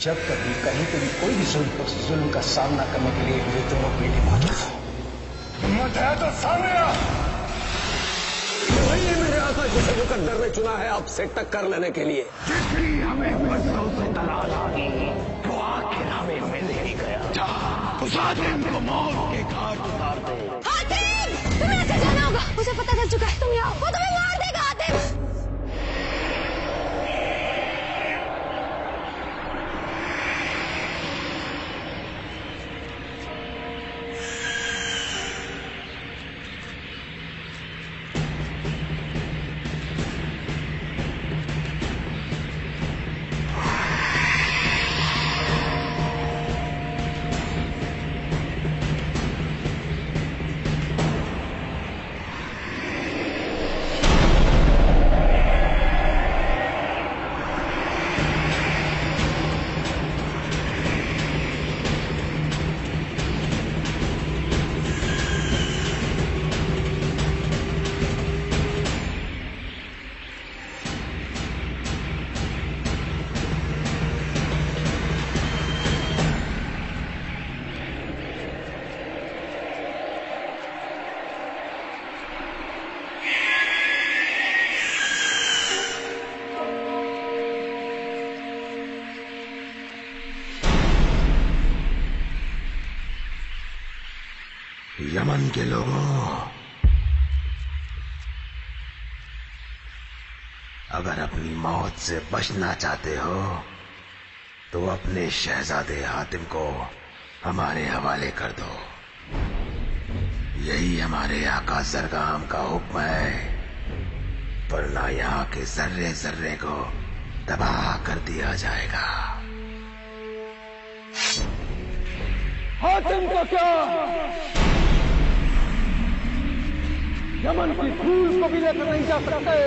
जब कभी कहीं पे भी कोई भी जुल्म का सामना करने के लिए मेरे दोनों बेटे मौजूद हो। हिम्मत है तो सामने आ। वही है मेरे आका जिसे मुकद्दर ने चुना है आपसे टक्कर लेने के लिए। जिसकी हमें बरसों से तलाश थी वो आखिर हमें मिल ही गया। उस आदम को मौत के घाट उतार दे। हातिम, तुम्हें ऐसे जाना होगा। उसे पता चल चुका है तुम यहाँ हो। वो तुम्हें मार देगा हातिम। यमन के लोगों, अगर अपनी मौत से बचना चाहते हो तो अपने शहजादे हातिम को हमारे हवाले कर दो। यही हमारे आका सरगाम का हुक्म है, वरना यहाँ के जर्रे जर्रे को तबाह कर दिया जाएगा। हातिम को क्या यमन की धूल को भी लेकर नहीं जा सकते।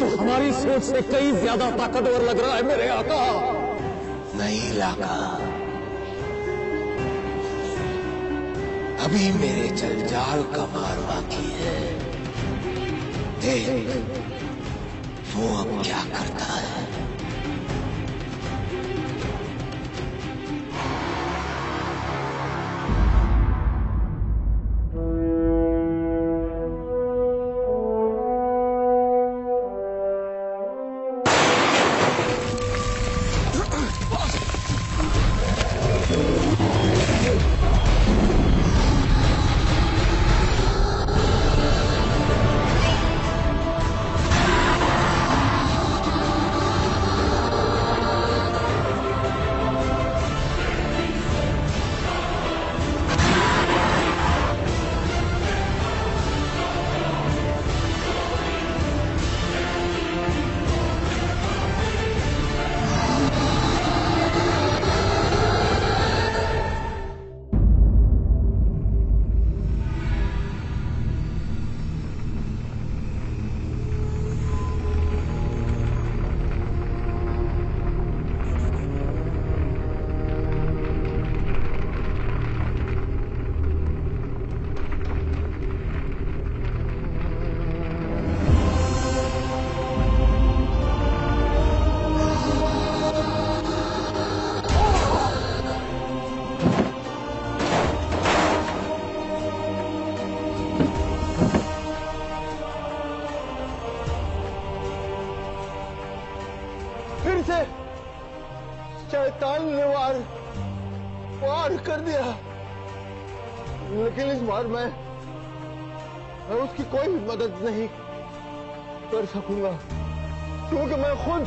तो हमारी सोच से कई ज्यादा ताकतवर लग रहा है मेरे आका। नहीं लाका, अभी मेरे जलजाल का मार बाकी है। देख वो अब क्या करता है। शैतान ने वार कर दिया, लेकिन इस बार मैं उसकी कोई मदद नहीं कर सकूंगा, क्योंकि मैं खुद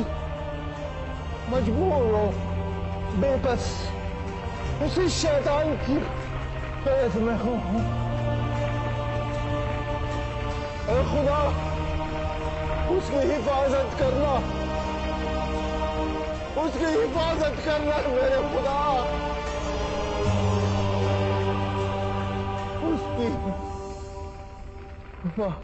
मजबूर हूं, बेबस उसी शैतान की कैद में हूं। ऐ खुदा, उसकी हिफाजत करना, उसकी हिफाजत करना मेरे खुदा, उसकी हिफाजत।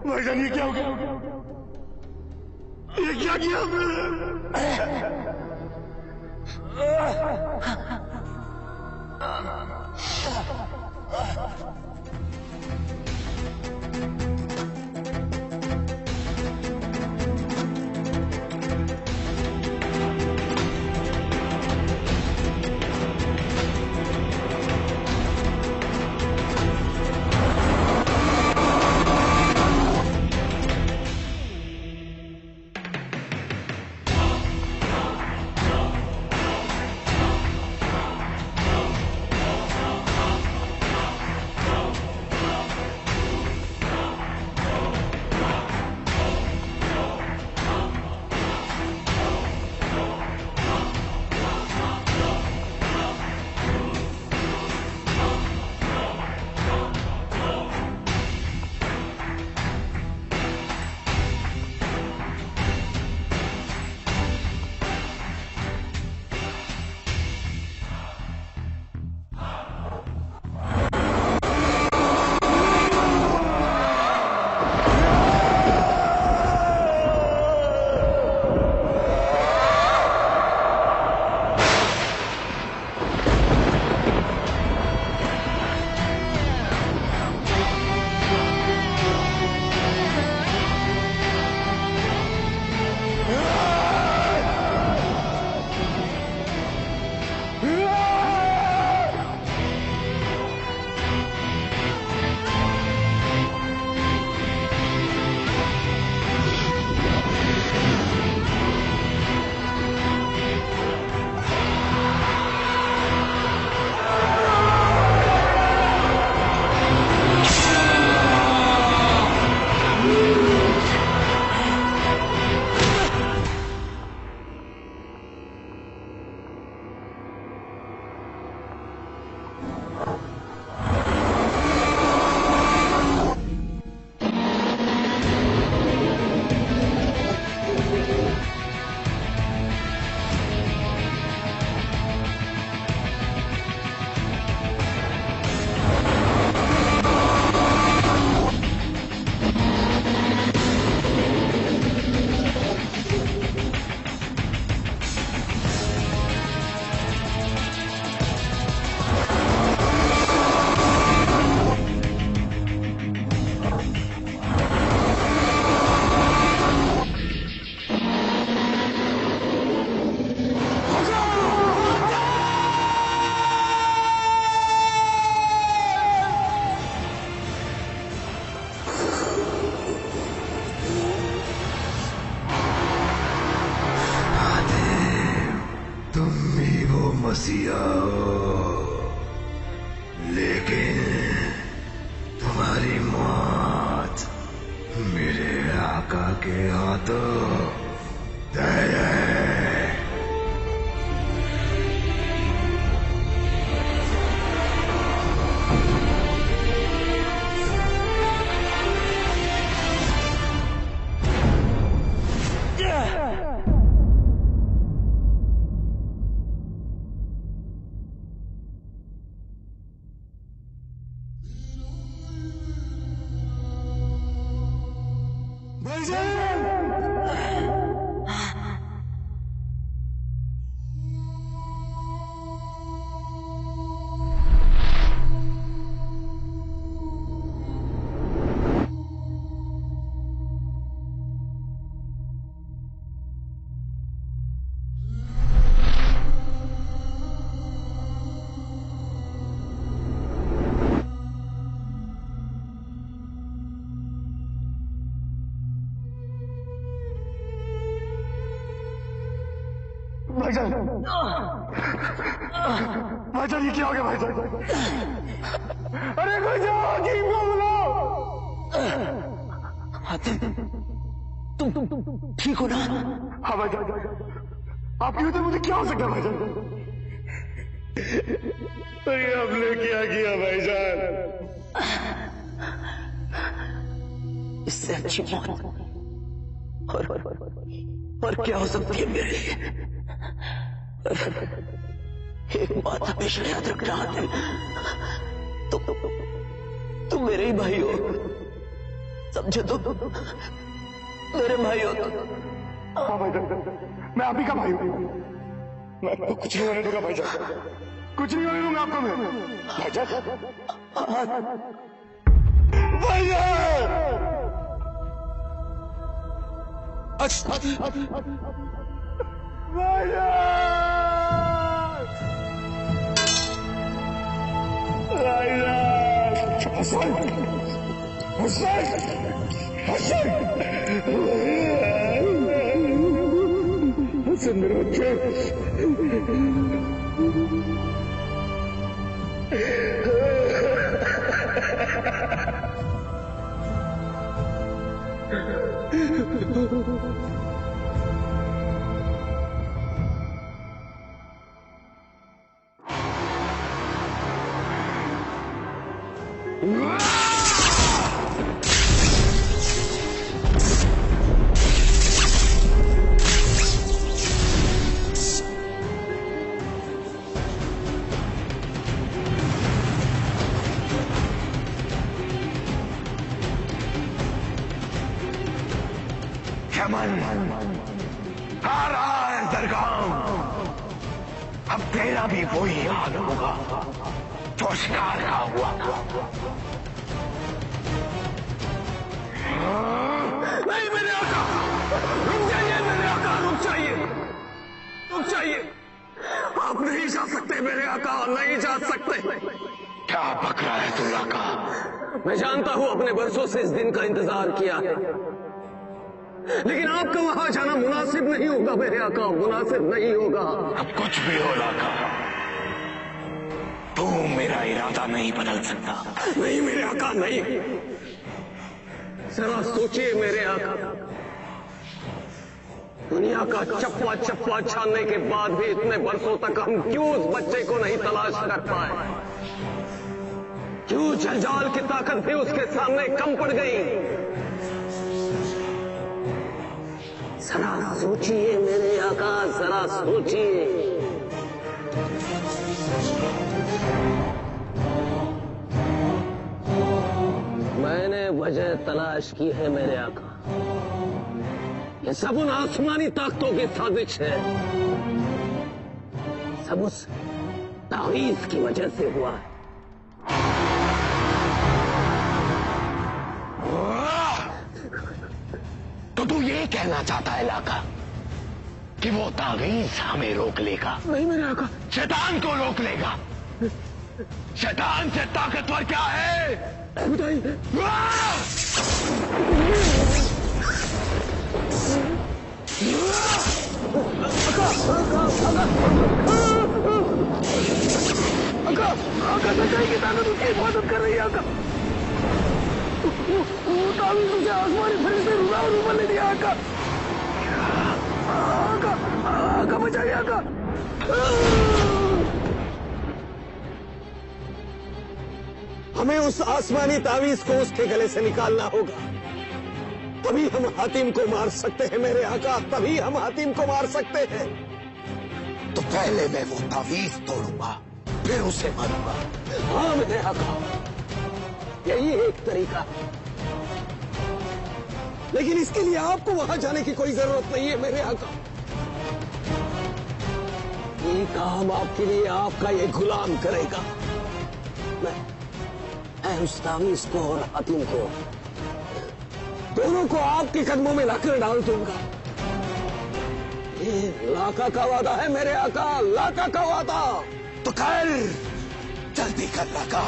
भाईजान, ये क्या हो गया? ये क्या किया आपने? के हाथों तेरे भाईजान, भाईजान ये क्या हो गया भाईजान? अरे भाईजान हकीम को बुलाओ। तुम ठीक हो ना? हाँ भाईजान, आपकी वजह मुझे क्या हो सकता है भाईजान? अरे आपने क्या किया भाईजान? इससे अच्छी मौत और क्या हो सकती है मेरे लिए? एक बात हमेशा याद रखना आदमी, तुम मेरे ही भाई हो, समझे? तो मेरे भाई हो। हाँ भाईजान, मैं आप ही का भाई हूँ। मैं आपको कुछ नहीं होने दूंगा भाईजान, कुछ नहीं होने दूंगा आपको मैं। भाईजान, भाईजान, हसन मेरा बच्चा, आ रहा है दरगाह। अब तेरा भी वही हाल होगा जो शिकार का हुआ था। नहीं मेरे आका, रुक जाइए मेरे आका, रुक जाइए, रुक जाइए। आप नहीं जा सकते मेरे आका, नहीं जा सकते। क्या बक रहा है तू लाका? मैं जानता हूं अपने बरसों से इस दिन का इंतजार किया है, लेकिन आपका वहां जाना मुनासिब नहीं होगा मेरे आका, मुनासिब नहीं होगा। अब कुछ भी हो लाका, तू मेरा इरादा नहीं बदल सकता। नहीं मेरे आका, नहीं। जरा सोचिए मेरे आका, दुनिया का चप्पा चप्पा छानने के बाद भी इतने बरसों तक हम क्यों उस बच्चे को नहीं तलाश कर पाए? क्यों जंजाल की ताकत भी उसके सामने कम पड़ गई? जरा सोचिए मेरे आका, जरा सोचिए। मैंने वजह तलाश की है मेरे आका। ये सब उन आसमानी ताकतों की साजिश है, सब उस तावीज की वजह से हुआ है। तो तू ये कहना चाहता है लाका कि वो तावीज हमें रोक लेगा? नहीं मेरे आका। शैतान को रोक लेगा। शैतान से ताकतवर क्या है बताइए। आका सच्चाई की ताकत उसकी हिफाजत कर रही है आका। तावीज़ मुझे आसमानी फरिश्ते रूबल ने दिया। आका आका आका बचाइए आका। हमें उस आसमानी तावीज को उसके गले से निकालना होगा, तभी हम हातिम को मार सकते हैं मेरे आका, तभी हम हातिम को मार सकते हैं। तो पहले मैं वो तावीज तोड़ूंगा, फिर उसे मारूंगा। हाँ मेरे आका, यही एक तरीका है, लेकिन इसके लिए आपको वहां जाने की कोई जरूरत नहीं है मेरे आका। ये काम आपके लिए आपका ये गुलाम करेगा। मैं उस तावीज को और हातिम को दोनों को आपके कदमों में लाकर डाल दूंगा। ये लाका का वादा है मेरे आका, लाका का वादा। तो कर, जल्दी कर लाका।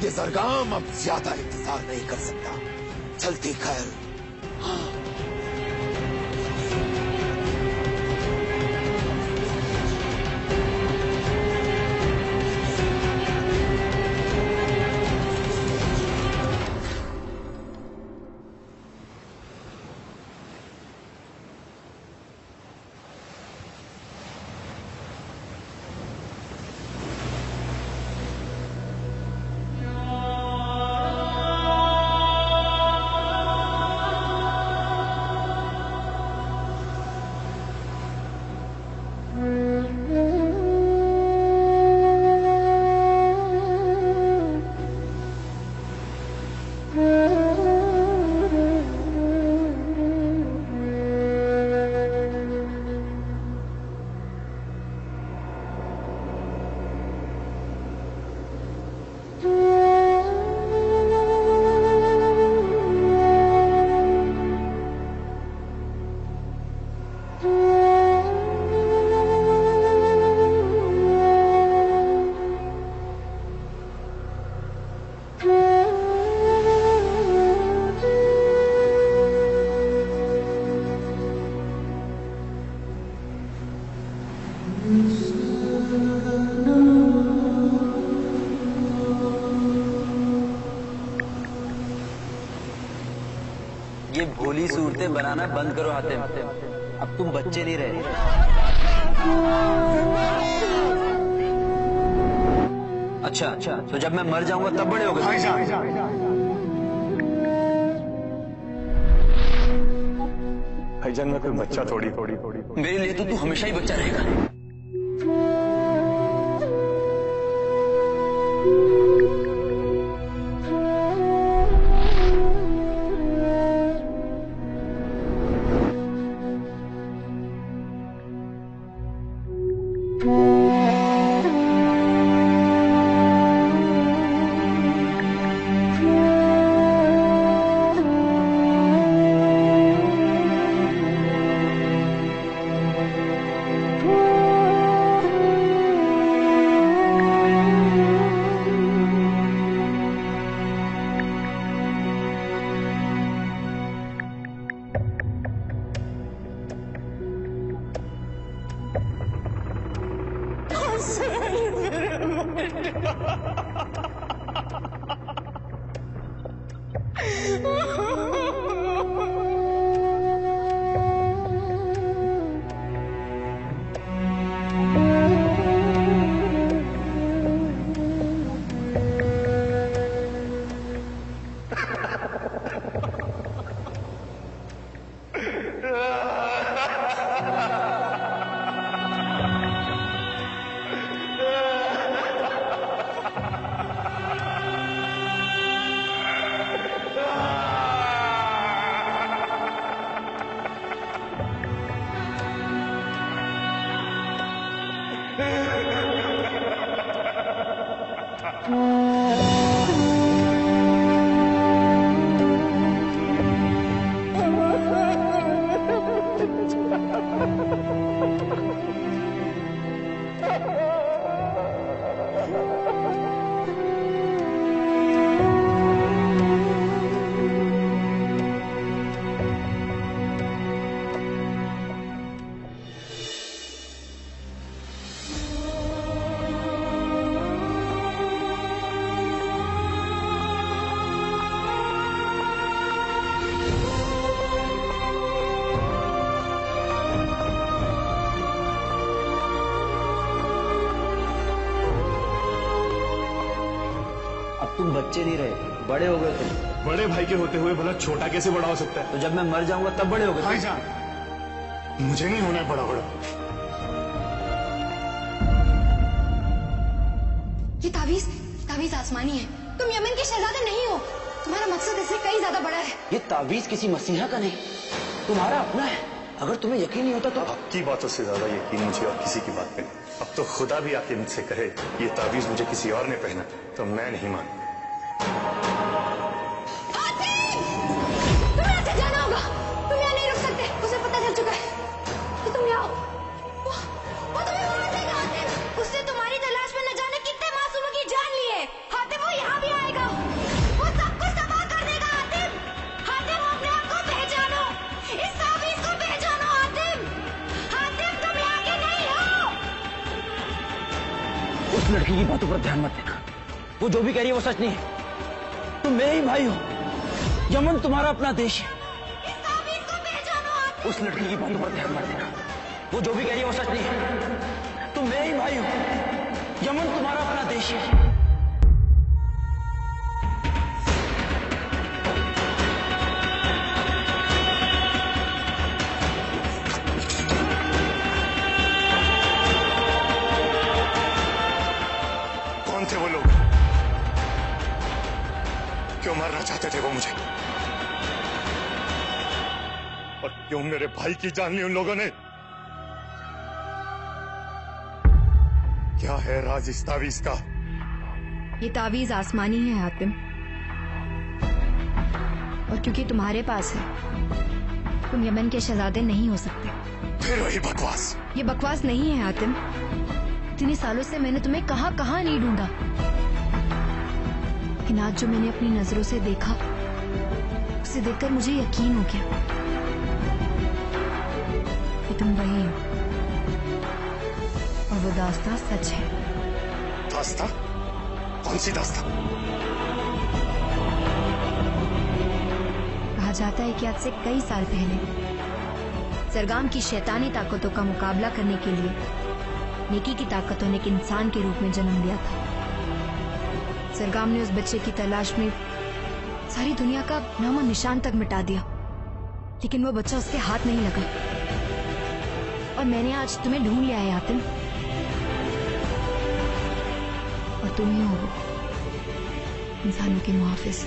ये जरगाम अब ज्यादा इंतजार नहीं कर सकता, जल्दी कर। हाँ। ये भोली सूरतें बनाना बंद करो हातिम, अब तुम बच्चे नहीं रहे। अच्छा तो जब मैं मर जाऊंगा तब बड़े होगे? भाईजान मैं कोई बच्चा थोड़ी मेरे लिए तो तू हमेशा ही बच्चा रहेगा। अब तुम बच्चे नहीं रहे, बड़े हो गए तुम। बड़े भाई के होते हुए भला छोटा कैसे बड़ा हो सकता है? तो जब मैं मर जाऊंगा तब बड़े हो गए। भाईजान, मुझे नहीं होना है बड़ा बड़ा। ये तावीज आसमानी है। तुम यमन के शहजादे नहीं हो। तुम्हारा मकसद इससे कहीं ज्यादा बड़ा है। ये तावीज किसी मसीहा का नहीं, तुम्हारा अपना है। अगर तुम्हें यकीन नहीं होता तो आपकी बातों से ज्यादा यकीन मुझे और किसी की बात पे नहीं। अब तो खुदा भी आके मुझसे कहे ये तावीज मुझे किसी और ने पहना तो मैं नहीं मान। तुम्हें ऐसे जाना होगा। तुम यहाँ नहीं रुक सकते। उसे पता चल चुका है कि तुम यहाँ हो। वो तुम्हें मार देगा हातिम। उसने तुम्हारी तलाश में न जाने कितने मासूमों की जान ली है। हातिम वो यहाँ भी आएगा। वो सब कुछ तबाह कर देगा हातिम। हातिम अपने आप को पहचानो। इस तावीज को पहचानो हातिम। हातिम तुम यहाँ के नहीं हो। उस लड़की की बातों पर ध्यान मत देना। वो जो भी कह रही है वो सच नहीं है। तुम मेरे ही भाई हो। यमन तुम्हारा अपना देश है। इस तावीज को पहचानो हातिम। उस लड़की की बातों पर ध्यान मत देना। वो जो भी कह रही है वो सच नहीं है। तुम मेरे ही भाई हो। यमन तुम्हारा अपना देश है। कौन थे वो लोग? क्यों मारना चाहते थे वो मुझे? और क्यों मेरे भाई की जान ली उन लोगों ने? क्या है राज इस तावीज का? ये तावीज आसमानी है हातिम, और क्योंकि तुम्हारे पास है तुम यमन के शहजादे नहीं हो सकते। फिर वही बकवास। ये बकवास नहीं है हातिम। इतने सालों से मैंने तुम्हें कहां कहां नहीं ढूंढा, लेकिन आज जो मैंने अपनी नजरों से देखा उसे देखकर मुझे यकीन हो गया कि तुम वही हो और वो दास्तां सच है। दास्तां? कौन सी दास्तां? कहा जाता है कि आज से कई साल पहले सरगाम की शैतानी ताकतों का मुकाबला करने के लिए नेकी की ताकतों ने एक इंसान के रूप में जन्म लिया था। सरगाम ने उस बच्चे की तलाश में सारी दुनिया का नामो निशान तक मिटा दिया, लेकिन वो बच्चा उसके हाथ नहीं लगा। और मैंने आज तुम्हें ढूंढ लिया है हातिम, और तुम ही हो वो इंसानों के मुहाफिज।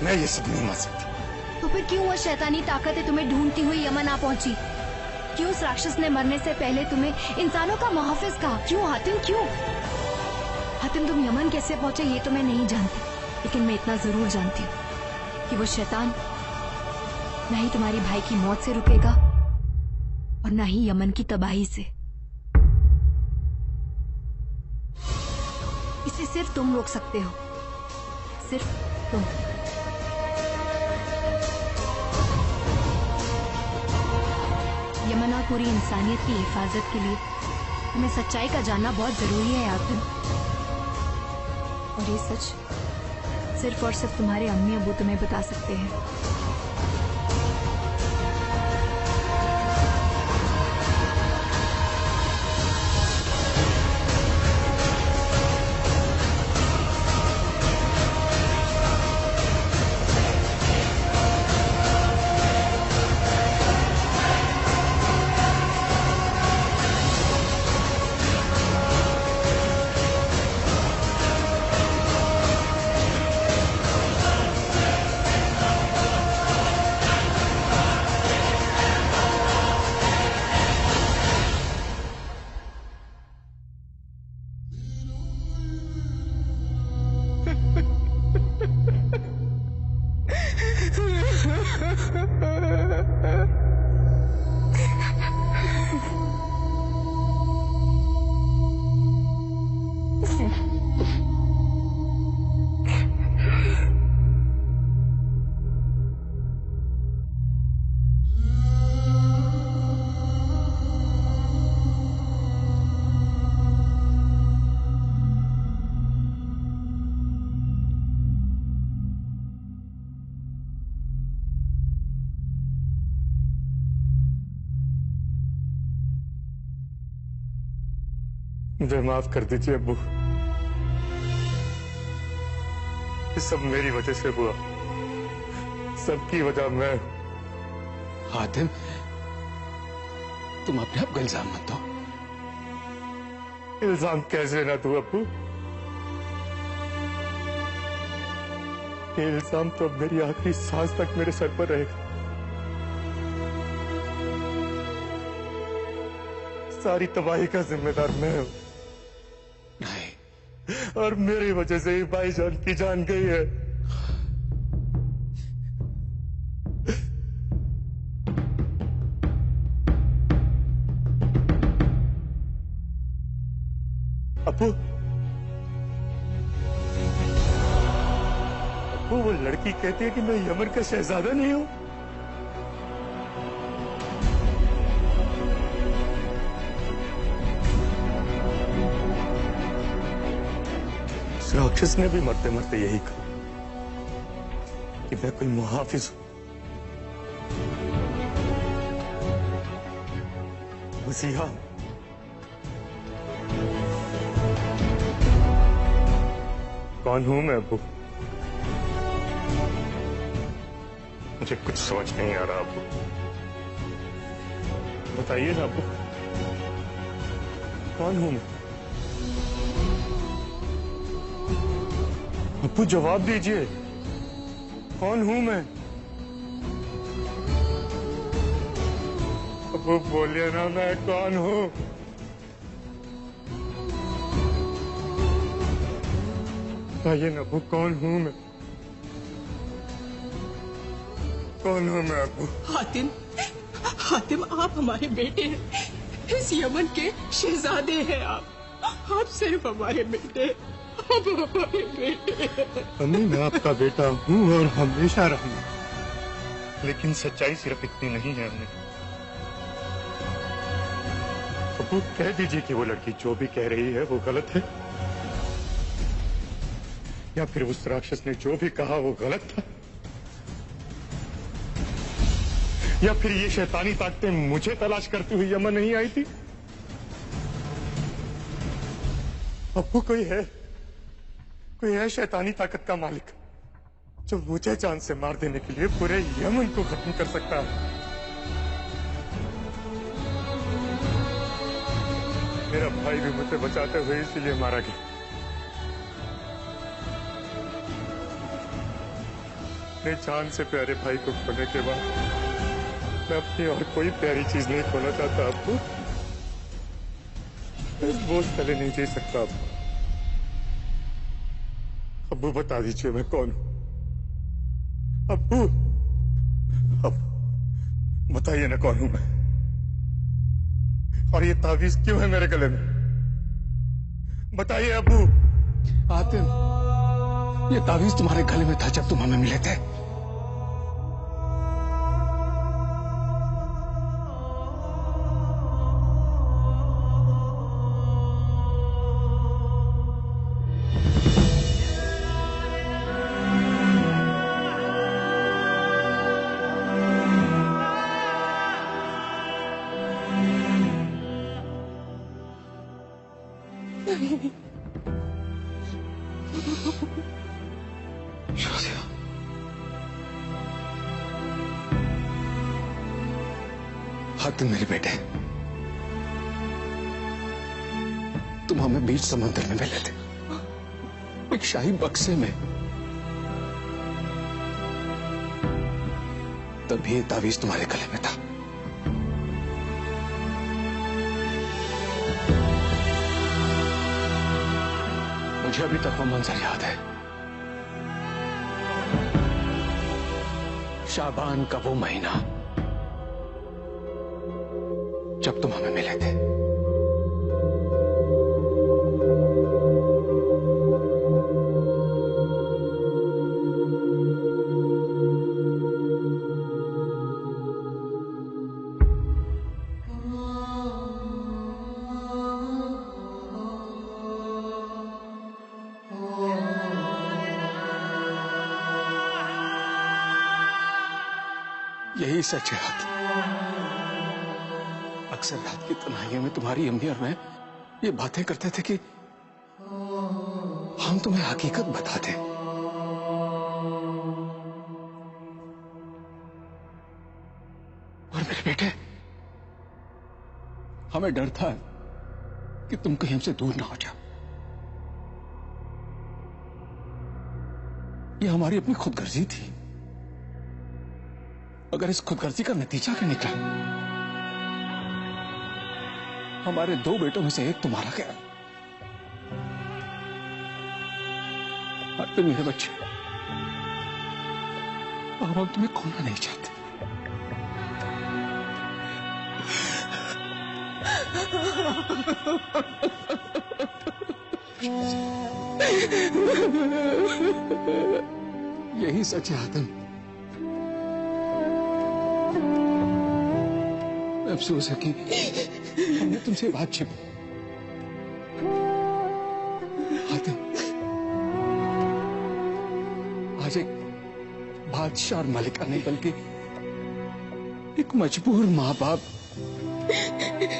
मैं ये सब नहीं मान सकती। तो फिर क्यों वो शैतानी ताकतें तुम्हें ढूंढती हुई यमन आ पहुंची? क्यों उस राक्षस ने मरने से पहले तुम्हें इंसानों का मुहाफिज कहा? क्यों हातिम, क्यों? हातिम तुम यमन कैसे पहुंचे ये तो मैं नहीं जानती, लेकिन मैं इतना जरूर जानती हूँ कि वो शैतान न ही तुम्हारी भाई की मौत से रुकेगा और न ही यमन की तबाही से। इसे सिर्फ तुम रोक सकते हो, सिर्फ तुम। यमन और पूरी इंसानियत की हिफाजत के लिए तुम्हें सच्चाई का जानना बहुत जरूरी है हातिम, और ये सच सिर्फ और सिर्फ तुम्हारे अम्मी अबू तुम्हें बता सकते हैं। मुझे माफ कर दीजिए अब्बू। सब मेरी वजह से हुआ, सबकी वजह मैं। हातिम, तुम अपने आप को इल्जाम मत दो। इल्जाम कैसे ना तू अब्बू? ये इल्जाम तो अब मेरी आखिरी सांस तक मेरे सर पर रहेगा। सारी तबाही का जिम्मेदार मैं हूं। नहीं, और मेरी वजह से ही भाईजान की जान गई है। अब्बू, अब्बू, वो लड़की कहती है कि मैं यमन का शहजादा नहीं हूं। राक्षस ने भी मरते मरते यही कहा कि मैं कोई मुहाफिज हूं। मसीहा। कौन हूं मैं अब्बू? मुझे कुछ समझ नहीं आ रहा अब्बू। बताइए ना अब्बू, कौन हूं मैं? अब्बू जवाब दीजिए, कौन हूं मैं? अब्बू बोलिए ना, मैं कौन हूं? बताइए ना अब्बू, कौन हूं मैं? कौन हूं मैं अब्बू? हातिम, हातिम, आप हमारे बेटे हैं, इस यमन के शहजादे हैं आप सिर्फ हमारे बेटे, आप हमारे बेटे। अम्मी, मैं आपका बेटा हूं और हमेशा रहूंगा, लेकिन सच्चाई सिर्फ इतनी नहीं है अम्मी। अब्बू कह दीजिए कि वो लड़की जो भी कह रही है वो गलत है, या फिर उस राक्षस ने जो भी कहा वो गलत था, या फिर ये शैतानी ताकतें मुझे तलाश करती हुई यमन नहीं आई थी। अब्बू, कोई है शैतानी ताकत का मालिक जो मुझे जान से मार देने के लिए पूरे यमन को खत्म कर सकता है। मेरा भाई भी मुझे बचाते हुए इसीलिए मारा गया। अपने जान से प्यारे भाई को खोने के बाद मैं अपनी और कोई प्यारी चीज नहीं खोना चाहता अब्बू। इस बोझ तले नहीं जी सकता अब्बू। अब्बू बता दीजिए मैं कौन हूं? अब्बू, अब बताइए ना कौन हूं मैं? और ये तावीज क्यों है मेरे गले में? बताइए अब्बू। हातिम, ये तावीज तुम्हारे गले में था जब तुम हमें मिले थे। हातिम, मेरे बेटे, तुम हमें बीच समंदर में मिले थे, एक शाही बक्से में। तभी ये तावीज तुम्हारे गले में था। मुझे अभी तक वो मंजर याद है। शाबान का वो महीना जब तुम हमें मिले थे। यही सच है हातिम। अक्सर रात की तन्हाइयों में तुम्हारी अम्मी और मैं ये बातें करते थे कि हम तुम्हें हकीकत बता दें, बेटे, हमें डर था कि तुम कहीं हमसे दूर ना हो जाओ। ये हमारी अपनी खुदगर्जी थी, अगर इस खुदगर्जी का नतीजा क्या निकला? हमारे 2 बेटों में से एक तुम्हारा गया। तुम मेरे बच्चे, और हम तुम्हें खोना नहीं चाहते। यही सच है आदम। अफसोस है कि हमने तुमसे बात छिपी। आदम, आज एक बादशाह और मलिका नहीं बल्कि एक मजबूर माँ बाप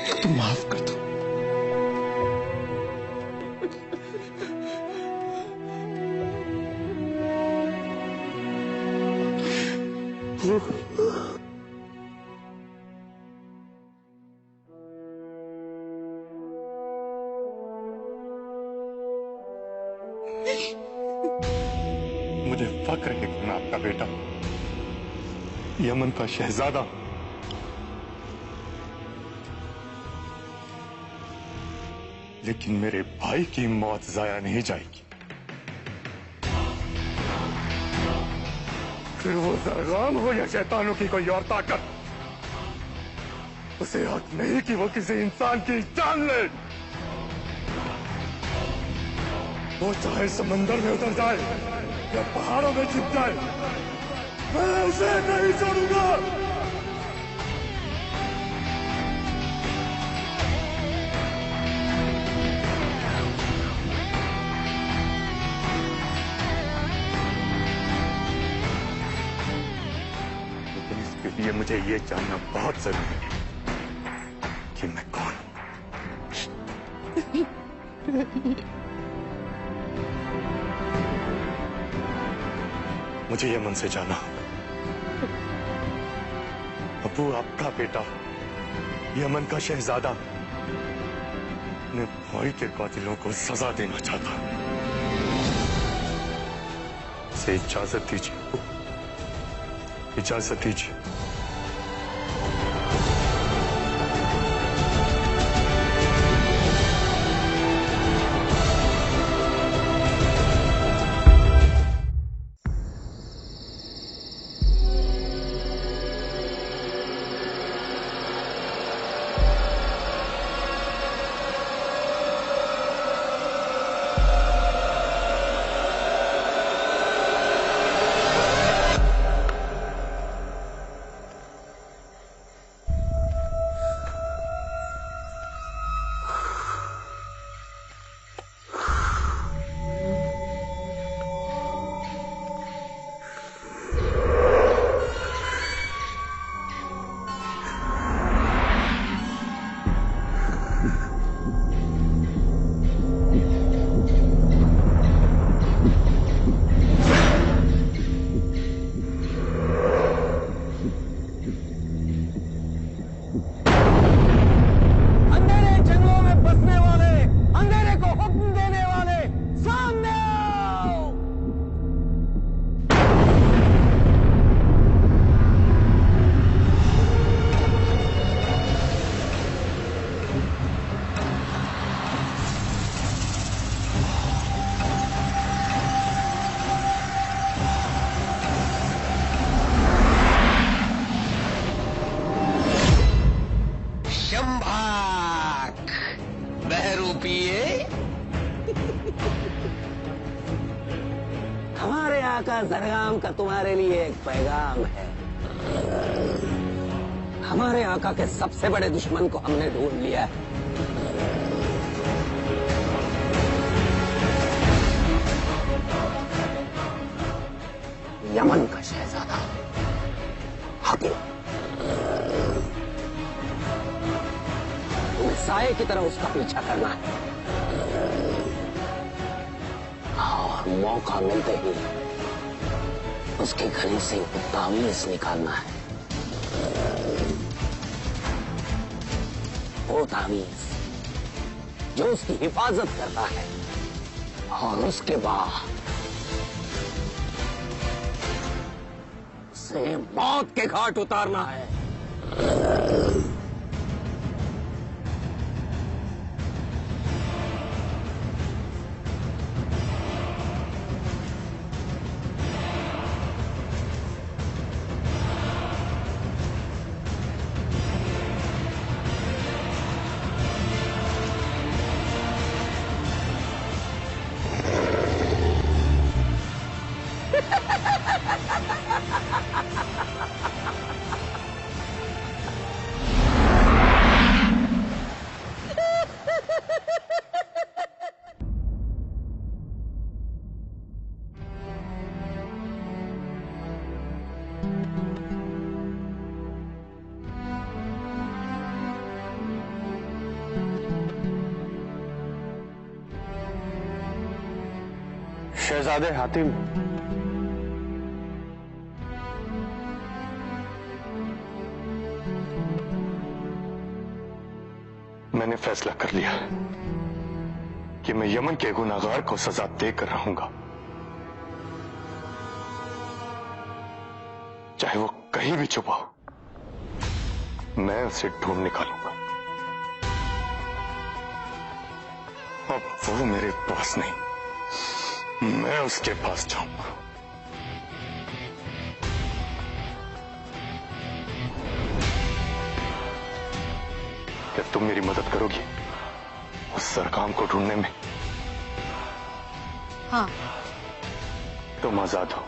को तुम माफ कर दो। मुझे फक्र है कि मैं आपका बेटा, यमन का शहजादा, लेकिन मेरे भाई की मौत जाया नहीं जाएगी। फिर वो ज़रगाम हो या शैतानों की कोई और ताकत, उसे हक नहीं कि वो किसी इंसान की जान ले। वो चाहे समंदर में उतर जाए या पहाड़ों में छिप जाए, मैं उसे नहीं छोड़ूंगा। लेकिन इसके लिए मुझे ये जानना बहुत जरूरी है कि मैं कौन हूं। मुझे यमन से जाना होगा। अबू आपका बेटा, यमन का शहजादा, अपने भाई के कातिलों को सजा देना चाहता। उसे इजाजत दीजिए, इजाजत दीजिए। ज़रगाम का तुम्हारे लिए एक पैगाम है। हमारे आका के सबसे बड़े दुश्मन को हमने ढूंढ लिया है। यमन का शहजादा हातिम। तुम्हें साये की तरह उसका पीछा करना है और मौका मिलते ही उसके गले से तावीज़ निकालना है। वो तावीज जो उसकी हिफाजत करता है, और उसके बाद उसे मौत के घाट उतारना है। शहजादे हातिम, मैंने फैसला कर लिया कि मैं यमन के गुनाहगार को सजा देकर रहूंगा, चाहे वो कहीं भी छुपा हो, मैं उसे ढूंढ निकालूंगा। अब वो मेरे पास नहीं, मैं उसके पास जाऊंगा। क्या तुम मेरी मदद करोगी उस सरकाम को ढूंढने में? हाँ। तुम आजाद हो।